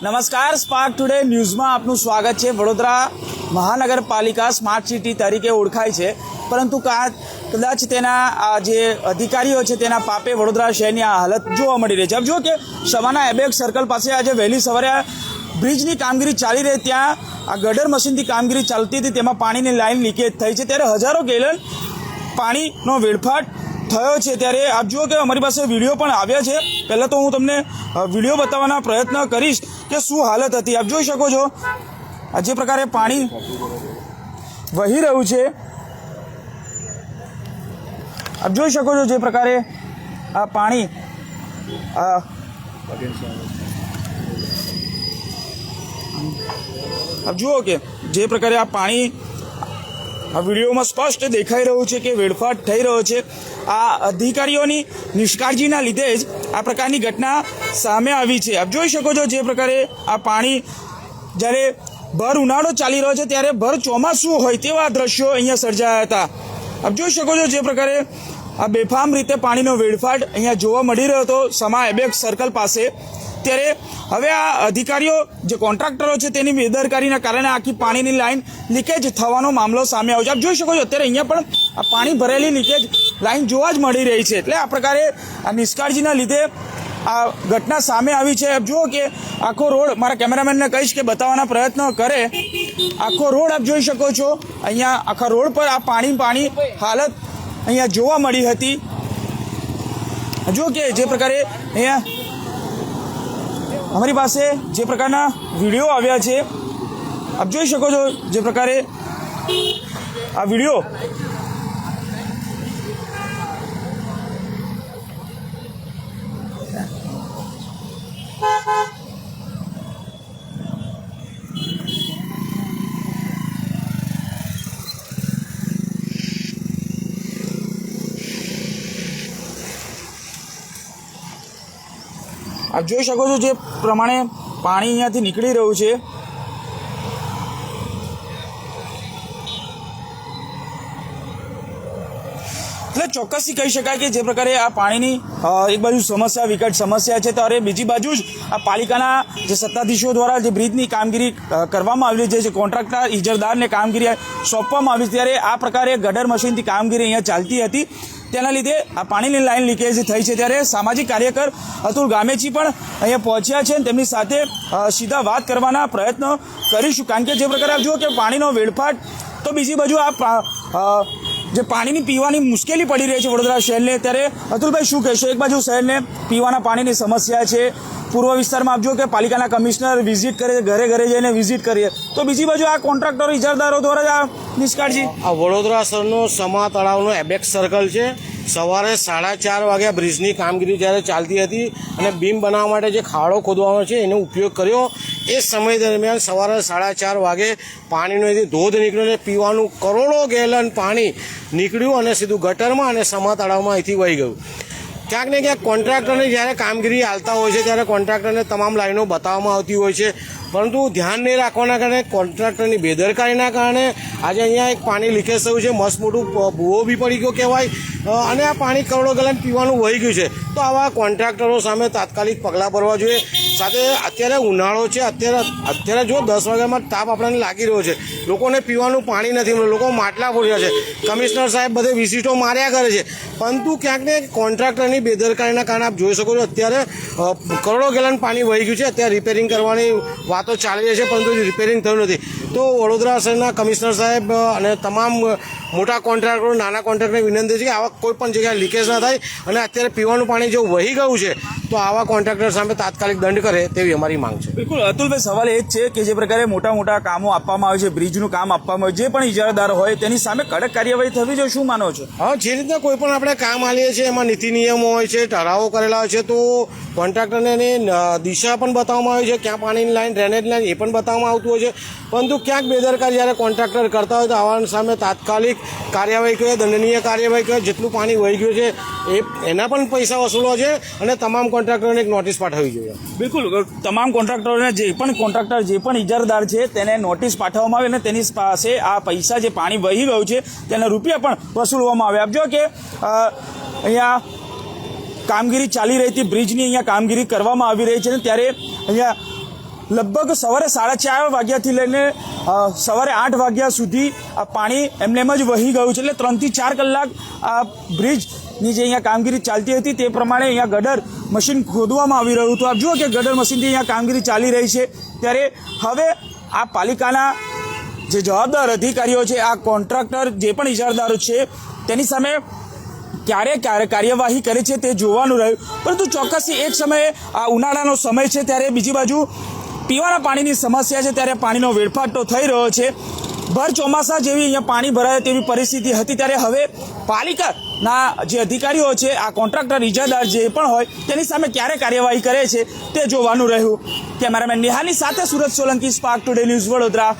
નમસ્કાર, spark today ન્યૂઝમાં આપનું સ્વાગત છે। વડોદરા મહાનગરપાલિકા સ્માર્ટ સિટી તરીકે ઓળખાય છે, પરંતુ કદાચ તેના જે અધિકારીઓ છે તેના પાપે વડોદરા શહેરની આ હાલત જોવા મળી રહી છે। આપ જુઓ કે સવારના એબેક સર્કલ પાસે આજે વહેલી સવારે બ્રિજની કામગીરી ચાલી રહી, ત્યાં આ ગટર મશીનથી કામગીરી ચાલતી હતી, તેમાં પાણીની લાઇન લીકેજ થઈ છે, ત્યારે હજારો ગેલન પાણીનો વેડફાટ થયો છે। ત્યારે આપ જુઓ કે અમારી પાસે વિડીયો પણ આવ્યા છે। પહેલાં તો હું તમને વિડીયો બતાવવાના પ્રયત્ન કરીશ કે શું હાલત હતી। આપ જોઈ શકો છો આ જે પ્રકારે પાણી વહી રહ્યું છે, આપ જોઈ શકો છો જે પ્રકારે આ પાણી આપ જુઓ કે જે પ્રકારે આ પાણી આ વિડીયોમાં સ્પષ્ટ દેખાઈ રહ્યું છે કે વેડફાટ થઈ રહ્યો છે। આ અધિકારીઓની નિષ્કાળજીના લીધે જ આ પ્રકારની ઘટના સામે આવી છે। આપ જોઈ શકો છો જે પ્રકારે આ પાણી જ્યારે ભર ઉનાળો ચાલી રહ્યો છે ત્યારે ભર ચોમાસું હોય તેવા દ્રશ્યો અહીંયા સર્જાયા હતા। આપ જોઈ શકો છો જે પ્રકારે આ બેફામ રીતે પાણીનો વેડફાટ અહીંયા જોવા મળી રહ્યો હતો સમા એબેક સર્કલ પાસે। ત્યારે હવે આ અધિકારીઓ જે કોન્ટ્રાક્ટરો છે તેની બેદરકારીના કારણે આખી પાણીની લાઈન લીકેજ થવાનો મામલો સામે આવ્યો છે। આપ જોઈ શકો છો અત્યારે અહીંયા પણ આ પાણી ભરેલી લીકેજ લાઈન જોવા જ મળી રહી છે। એટલે આ પ્રકારે આ નિષ્કાળજીના લીધે આ ઘટના સામે આવી છે। આપ જુઓ કે આખો રોડ, મારા કેમેરામેનને કહીશ કે બતાવવાના પ્રયત્ન કરે, આખો રોડ આપ જોઈ શકો છો, અહીંયા આખા રોડ પર આ પાણી હાલત અહીંયા જોવા મળી હતી। જુઓ કે જે પ્રકારે અહીંયા અમારી પાસે જે પ્રકારના વિડીયો આવ્યા છે, આપ જોઈ શકો છો જે પ્રકારે આ વિડીયો આપ જોઈ શકો છો જે પ્રમાણે પાણી અહીંયાથી નીકળી રહ્યું છે। એટલે ચોક્કસથી કહી શકાય કે જે પ્રકારે આ પાણીની એક બાજુ સમસ્યા, વિકટ સમસ્યા છે, ત્યારે બીજી બાજુ જ આ પાલિકાના જે સત્તાધીશો દ્વારા જે બ્રિજની કામગીરી કરવામાં આવી છે, જે કોન્ટ્રાક્ટર ઇજરદારને કામગીરી સોંપવામાં આવી, ત્યારે આ પ્રકારે ગટર મશીનથી કામગીરી અહીંયા ચાલતી હતી, તેના લીધે આ પાણીની લાઈન લીકેજ થઈ છે। ત્યારે સામાજિક કાર્યકર અતુલ ગામેચી પણ અહીંયા પહોંચ્યા છે, તેમની સાથે સીધા વાત કરવાના પ્રયત્નો કરીશું, કારણ કે જે પ્રકારે આપ જુઓ કે પાણીનો વેડફાટ, તો બીજી બાજુ આ જે પાણીની પીવાની મુશ્કેલી પડી રહી છે વડોદરા શહેરને। ત્યારે અતુલભાઈ શું કહેશો? એક બાજુ શહેરને પીવાના પાણીની સમસ્યા છે, પૂર્વ વિસ્તારમાં આપ જુઓ કે પાલિકાના કમિશનર વિઝિટ કરે, ઘરે ઘરે જઈને વિઝિટ કરીએ, તો બીજી બાજુ આ કોન્ટ્રાક્ટરો, ઇજારદારો દ્વારા આ નિષ્કાળજી। આ વડોદરા શહેરનો સમા તળાવનો એબેક સર્કલ છે। સવારે 4:30 વાગ્યા બ્રિજની કામગીરી જ્યારે ચાલતી હતી અને બીમ બનાવવા માટે જે ખાડો ખોદવાનો છે એનો ઉપયોગ કર્યો, એ સમય દરમિયાન સવારે 4:30 વાગે પાણીનો ધોધ નીકળ્યો અને પીવાનું કરોડો ગેલન પાણી નીકળ્યું અને સીધું ગટરમાં અને સમા તળાવમાં અહીંથી વહી ગયું। ક્યાંક ને ક્યાંક કોન્ટ્રાક્ટરને જ્યારે કામગીરી હાલતા હોય છે ત્યારે કોન્ટ્રાક્ટરને તમામ લાઈનો બતાવવામાં આવતી હોય છે, પરંતુ ધ્યાન નહીં રાખવાના કારણે, કોન્ટ્રાક્ટરની બેદરકારીના કારણે આજે અહીંયા એક પાણી લીકેજ થયું છે, મસ્ત મોટું ભૂવો બી પડી ગયો કહેવાય, અને આ પાણી કરોડો ગેલન પીવાનું વહી ગયું છે। તો આવા કોન્ટ્રાક્ટરો સામે તાત્કાલિક પગલાં ભરવા જોઈએ। સાથે અત્યારે ઉનાળો છે, અત્યારે જો 10 વાગ્યામાં તાપ આપણને લાગી રહ્યો છે, લોકોને પીવાનું પાણી નથી મળ્યું, લોકો માટલા ફોડ્યા છે, કમિશનર સાહેબ બધે વિઝિટો માર્યા કરે છે, પરંતુ ક્યાંક ને કોન્ટ્રાક્ટરની બેદરકારીના કારણે આપ જોઈ શકો છો અત્યારે કરોડો ગેલન પાણી વહી ગયું છે। અત્યારે રિપેરિંગ કરવાની વાતો ચાલી રહી છે, પરંતુ રિપેરિંગ થયું નથી। તો વડોદરા શહેરના કમિશનર સાહેબ અને તમામ મોટા કોન્ટ્રાક્ટરો, નાના કોન્ટ્રાક્ટરને વિનંતી છે કે આવા કોઈ પણ જગ્યાએ લીકેજ ના થાય, અને અત્યારે પીવાનું પાણી જો વહી ગયું છે તો આવા કોન્ટ્રાક્ટર સામે તાત્કાલિક દંડ કરે તેવી અમારી માંગ છે। બિલકુલ અતુલભાઈ, સવાલ એ જ છે કે જે પ્રકારે મોટા મોટા કામો આપવામાં આવે છે, બ્રિજનું કામ આપવામાં આવે, જે પણ ઇજારદાર હોય તેની સામે કડક કાર્યવાહી થવી જોઈએ, શું માનો છો? હા, જે રીતના કોઈ પણ આપણે કામ આલીએ છીએ એમાં નીતિ નિયમો હોય છે, ઠરાવો કરેલા હોય છે, તો કોન્ટ્રાક્ટરને એની દિશા પણ બતાવવામાં આવે છે, ક્યાં પાણીની લાઈન, ડ્રેનેજ લાઈન, એ પણ બતાવવામાં આવતું હોય છે, પરંતુ ક્યાંક બેદરકારી જ્યારે કોન્ટ્રાક્ટર કરતા હોય તો આવા સામે તાત્કાલિક કાર્યવાહી કરે, દંડનીય કાર્યવાહી કરે, જેટલું પાણી વહી ગયું છે એના પણ પૈસા વસૂલવા છે, અને તમામ કોન્ટ્રાક્ટરોને એક નોટિસ પાઠવવી જોઈએ। બિલકુલ, તમામ કોન્ટ્રાક્ટરોને જે પણ ઇજારદાર છે તેને નોટિસ પાઠવવામાં આવે અને તેની પાસે આ પૈસા જે પાણી વહી ગયું છે તેના રૂપિયા પણ વસૂલવામાં આવે। આપ જો કે અહીંયા કામગીરી ચાલી રહી હતી, બ્રિજની અહીંયા કામગીરી કરવામાં આવી રહી છે, ત્યારે અહીંયા લગભગ સવારે 4:30 વાગ્યાથી લઈને સવારે 8 વાગ્યા સુધી આ પાણી એમને એમ જ વહી ગયું છે. એટલે 3 થી 4 કલાક આ બ્રિજની જે અહીંયા કામગીરી ચાલતી હતી તે પ્રમાણે અહીંયા ગટર મશીન ખોદવામાં આવી રહ્યું હતું. આપ જુઓ કે ગટર મશીનથી અહીંયા કામગીરી ચાલી રહી છે. ત્યારે હવે આ પાલિકાના જે જવાબદાર અધિકારીઓ છે, આ કોન્ટ્રાક્ટર જે પણ ઇજારદારો છે તેની સામે ક્યારે કાર્યવાહી કરે છે તે જોવાનું રહ્યું. પરંતુ ચોક્કસથી એક સમયે આ ઉનાળાનો સમય છે ત્યારે બીજી બાજુ પીવાના પાણીની સમસ્યા છે, ત્યારે પાણીનો વેડફાટ તો થઈ રહ્યો છે. ભર ચોમાસા જેવી અહીંયા પાણી ભરાય તેવી પરિસ્થિતિ હતી. ત્યારે હવે પાલિકાના જે અધિકારીઓ છે, આ કોન્ટ્રાક્ટર ઇજારદાર જે પણ હોય તેની સામે ક્યારે કાર્યવાહી કરે છે તે જોવાનું રહ્યું. કેમેરામેન નિહાલની સાથે Surat Solanki, spark today news, Vadodara.